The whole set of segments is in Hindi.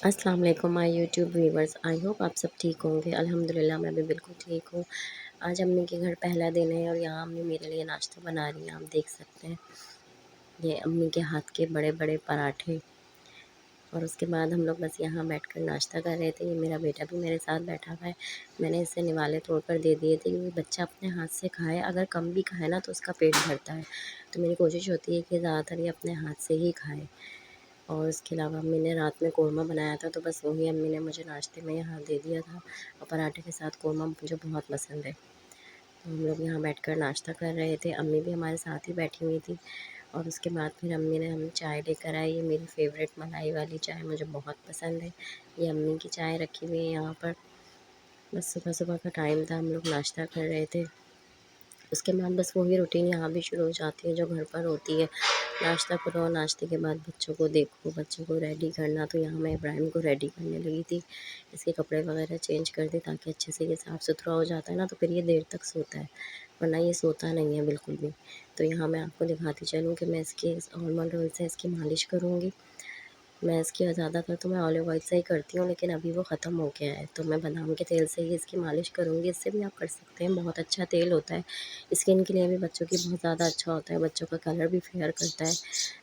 अस्सलाम वालेकुम my YouTube viewers. I hope आप सब ठीक होंगे। अल्हम्दुलिल्लाह मैं भी बिल्कुल ठीक हूँ। आज अम्मी के घर पहला दिन है और यहाँ अम्मी मेरे लिए नाश्ता बना रही हैं। आप देख सकते हैं ये अम्मी के हाथ के बड़े बड़े पराठे। और उसके बाद हम लोग बस यहाँ बैठकर नाश्ता कर रहे थे। ये मेरा बेटा भी मेरे साथ बैठा हुआ है। मैंने इसे निवाले तोड़कर दे दिए थे क्योंकि बच्चा अपने हाथ से खाए, अगर कम भी खाए ना तो उसका पेट भरता है। तो मेरी कोशिश होती है कि ज़्यादातर ये अपने हाथ से ही खाए। और इसके अलावा अम्मी ने रात में कोरमा बनाया था, तो बस वही अम्मी ने मुझे नाश्ते में यहाँ दे दिया था। और पराठे के साथ कोरमा मुझे बहुत पसंद है। तो हम लोग यहाँ बैठकर नाश्ता कर रहे थे। अम्मी भी हमारे साथ ही बैठी हुई थी। और उसके बाद फिर अम्मी ने हमें चाय लेकर आई। ये मेरी फ़ेवरेट मलाई वाली चाय मुझे बहुत पसंद है। ये अम्मी की चाय रखी हुई है यहाँ पर। बस सुबह सुबह का टाइम था, हम लोग नाश्ता कर रहे थे। उसके बाद बस वही रूटीन यहाँ भी शुरू हो जाती है जो घर पर होती है। नाश्ता करो, नाश्ते के बाद बच्चों को देखो, बच्चों को रेडी करना। तो यहाँ मैं इब्राहिम को रेडी करने लगी थी। इसके कपड़े वगैरह चेंज कर दी ताकि अच्छे से ये साफ़ सुथरा हो जाता है ना, तो फिर ये देर तक सोता है, वरना ये सोता नहीं है बिल्कुल भी। तो यहाँ मैं आपको दिखाती चलूँ कि मैं इसकी ऑलमंड ऑयल से इसकी मालिश करूँगी। मैं इसकी ज़्यादातर तो मैं ऑलिव ऑयल से ही करती हूँ, लेकिन अभी वो ख़त्म हो गया है, तो मैं बादाम के तेल से ही इसकी मालिश करूँगी। इससे भी आप कर सकते हैं, बहुत अच्छा तेल होता है। स्किन के लिए भी बच्चों की बहुत ज़्यादा अच्छा होता है, बच्चों का कलर भी फेयर करता है।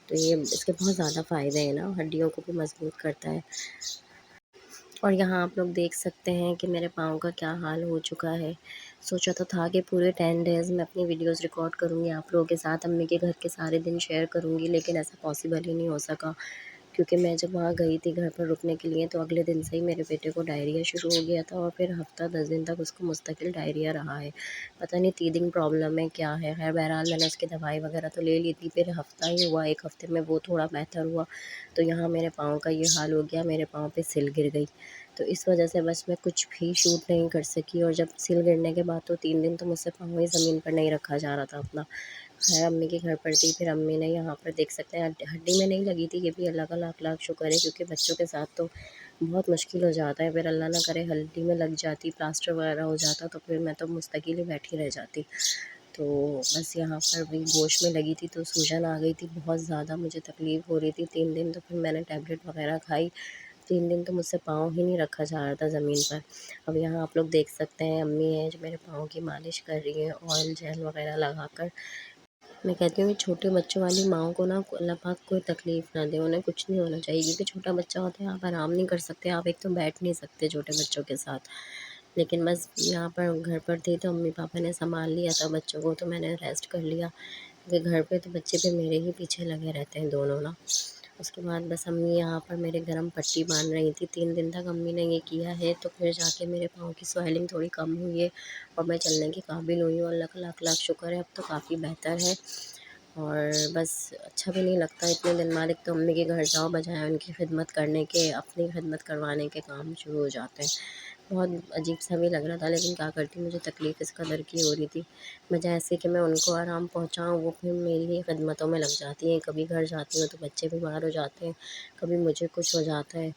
तो ये इसके बहुत ज़्यादा फ़ायदे हैं ना, हड्डियों को भी मज़बूत करता है। और यहाँ आप लोग देख सकते हैं कि मेरे पाँव का क्या हाल हो चुका है। सोचा तो था कि पूरे 10 डेज़ मैं अपनी वीडियोज़ रिकॉर्ड करूँगी आप लोगों के साथ, अम्मी के घर के सारे दिन शेयर करूँगी, लेकिन ऐसा पॉसिबल ही नहीं हो सका। क्योंकि मैं जब वहाँ गई थी घर पर रुकने के लिए, तो अगले दिन से ही मेरे बेटे को डायरिया शुरू हो गया था और फिर हफ़्ता 10 दिन तक उसको मुस्तकिल डायरिया रहा है। पता नहीं टीथिंग प्रॉब्लम है, क्या है? ख़ैर बहरहाल मैंने उसकी दवाई वग़ैरह तो ले ली थी, फिर हफ़्ता ही हुआ, 1 हफ़्ते में वो थोड़ा बेहतर हुआ। तो यहाँ मेरे पाँव का ये हाल हो गया, मेरे पाँव पे सिल गिर गई। तो इस वजह से बस मैं कुछ भी शूट नहीं कर सकी। और जब सिल गिरने के बाद तो 3 दिन तो मुझसे पाँव ही ज़मीन पर नहीं रखा जा रहा था अपना। ख़ैर अम्मी के घर पर थी, फिर अम्मी ने यहाँ पर देख सकते हैं हड्डी में नहीं लगी थी, ये भी अल्लाह का लाख लाख शुक्र है, क्योंकि बच्चों के साथ तो बहुत मुश्किल हो जाता है। फिर अल्लाह ना करे हड्डी में लग जाती, प्लास्टर वगैरह हो जाता, तो फिर मैं तो मुस्तकिल ही बैठी रह जाती। तो बस यहाँ पर वही गोश में लगी थी, तो सूजन आ गई थी, बहुत ज़्यादा मुझे तकलीफ़ हो रही थी 3 दिन। तो फिर मैंने टैबलेट वगैरह खाई। 3 दिन तो मुझसे पाँव ही नहीं रखा जा रहा था ज़मीन पर। अब यहाँ आप लोग देख सकते हैं अम्मी हैं जो मेरे पाँव की मालिश कर रही हैं ऑयल जेल वगैरह लगाकर। मैं कहती हूँ कि छोटे बच्चों वाली माँओं को ना अल्लाह पाक कोई तकलीफ़ ना दे, उन्हें कुछ नहीं होना चाहिए, क्योंकि छोटा बच्चा होता है, आप आराम नहीं कर सकते, आप एक तो बैठ नहीं सकते छोटे बच्चों के साथ। लेकिन बस यहाँ पर घर पर थी तो मम्मी पापा ने सँभाल लिया था बच्चों को, तो मैंने रेस्ट कर लिया, क्योंकि घर पे तो बच्चे फिर मेरे ही पीछे लगे रहते हैं दोनों ना। उसके बाद बस अम्मी यहाँ पर मेरे गरम पट्टी बाँध रही थी, 3 दिन तक अम्मी ने ये किया है, तो फिर जाके मेरे पाँव की स्वेलिंग थोड़ी कम हुई है और मैं चलने के काबिल हुई हूँ। अल्लाह का लाख लाख शुक्र है, अब तो काफ़ी बेहतर है। और बस अच्छा भी नहीं लगता इतने दिन बाद, एक तो अम्मी के घर जाओ बजाय उनकी खिदमत करने के, अपनी खिदमत करवाने के काम शुरू हो जाते हैं। बहुत अजीब-सा भी लग रहा था, लेकिन क्या करती, मुझे तकलीफ़ इस कदर की हो रही थी। बजाय ऐसे कि मैं उनको आराम पहुँचाऊँ, वो फिर मेरी ही खिदमतों में लग जाती हैं। कभी घर जाती हूँ तो बच्चे बीमार हो जाते हैं, कभी मुझे कुछ हो जाता है।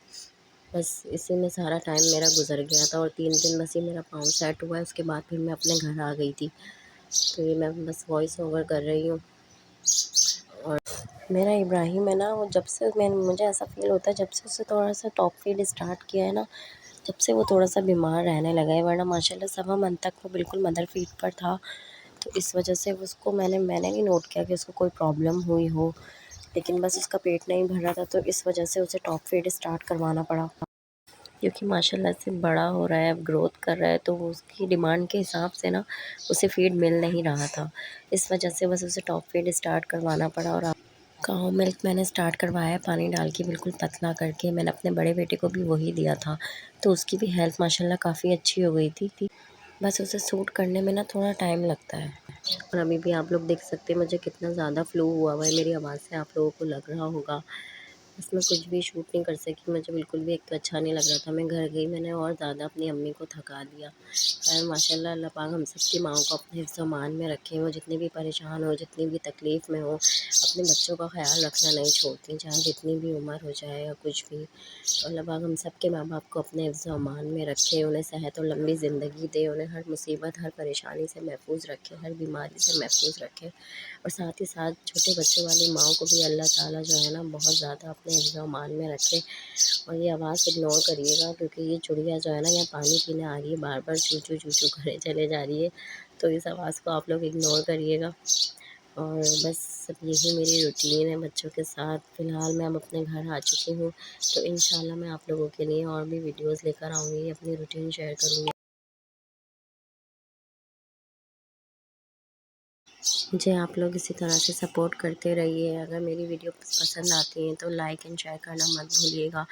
बस इसी में सारा टाइम मेरा गुज़र गया था और 3 दिन बस ये मेरा पाँव सेट हुआ है, उसके बाद फिर मैं अपने घर आ गई थी। तो ये मैं बस वॉइस ओवर कर रही हूँ। और मेरा इब्राहिम है ना, वो जब से मुझे ऐसा फ़ील होता है, जब से उससे थोड़ा-सा टॉप फ़ीड स्टार्ट किया है ना, जब से वो थोड़ा-सा बीमार रहने लगा है, वरना माशाल्लाह सवा मंथ तक वो बिल्कुल मदर फ़ीड पर था। तो इस वजह से उसको मैंने नहीं नोट किया कि उसको कोई प्रॉब्लम हुई हो, लेकिन बस उसका पेट नहीं भर रहा था, तो इस वजह से उसे टॉप फ़ीड स्टार्ट करवाना पड़ा। क्योंकि माशाल्लाह से बड़ा हो रहा है, अब ग्रोथ कर रहा है, तो वो उसकी डिमांड के हिसाब से ना उसे फ़ीड मिल नहीं रहा था। इस वजह से बस उसे टॉप फ़ीड स्टार्ट करवाना पड़ा। और काऊ मिल्क मैंने स्टार्ट करवाया है पानी डाल के, बिल्कुल पतला करके। मैंने अपने बड़े बेटे को भी वही दिया था, तो उसकी भी हेल्थ माशाल्लाह काफ़ी अच्छी हो गई थी। बस उसे सूट करने में ना थोड़ा टाइम लगता है। और अभी भी आप लोग देख सकते हैं मुझे कितना ज़्यादा फ्लू हुआ हुआ है, मेरी आवाज़ से आप लोगों को लग रहा होगा। बस मैं कुछ भी शूट नहीं कर सकी, मुझे बिल्कुल भी एक तो अच्छा नहीं लग रहा था। मैं घर गई, मैंने और ज़्यादा अपनी अम्मी को थका दिया। खैर माशाल्लाह अल्लाह पाक हम सबकी माँओं को अपने हिफ्ज़-ओ-मान में रखे। वो जितनी भी परेशान हो, जितनी भी तकलीफ़ में हो, अपने बच्चों का ख़्याल रखना नहीं छोड़ती, चाहे जितनी भी उम्र हो जाए या कुछ भी। तो अल्लाह पाक हम सबके माँ-बाप को अपने हिफ्ज़-ओ-अमान में रखे, उन्हें सेहत और लंबी ज़िंदगी दे, उन्हें हर मुसीबत, हर परेशानी से महफ़ूज़ रखे, हर बीमारी से महफ़ूज़ रखे। और साथ ही साथ छोटे बच्चों वाली माँओं को भी अल्लाह ताला जो है ना बहुत ज़्यादा अपने हिफ्ज़ व अमान में रखे। और ये आवाज़ इग्नोर करिएगा, क्योंकि ये चिड़िया जो है ना यहाँ पानी पीने आ रही है, बार-बार चू चू चू चू करे चले जा रही है, तो इस आवाज़ को आप लोग इग्नोर करिएगा। और बस अब यही मेरी रूटीन है बच्चों के साथ। फ़िलहाल मैं अब अपने घर आ चुकी हूँ, तो इंशाल्लाह मैं आप लोगों के लिए और भी वीडियोज़ लेकर आऊँगी, अपनी रूटीन शेयर करूँगी। मुझे आप लोग इसी तरह से सपोर्ट करते रहिए। अगर मेरी वीडियो पसंद आती है तो लाइक एंड शेयर करना मत भूलिएगा।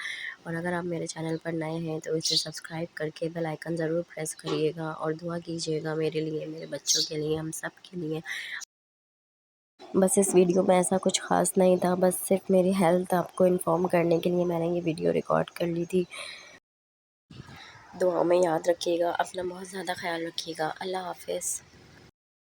और अगर आप मेरे चैनल पर नए हैं तो इसे सब्सक्राइब करके बेल आइकन ज़रूर प्रेस करिएगा, और दुआ कीजिएगा मेरे लिए, मेरे बच्चों के लिए, हम सब के लिए। बस इस वीडियो में ऐसा कुछ ख़ास नहीं था, बस सिर्फ मेरी हेल्थ आपको इन्फॉर्म करने के लिए मैंने ये वीडियो रिकॉर्ड कर ली थी। दुआ में याद रखिएगा, अपना बहुत ज़्यादा ख्याल रखिएगा। अल्लाह हाफ़िज़।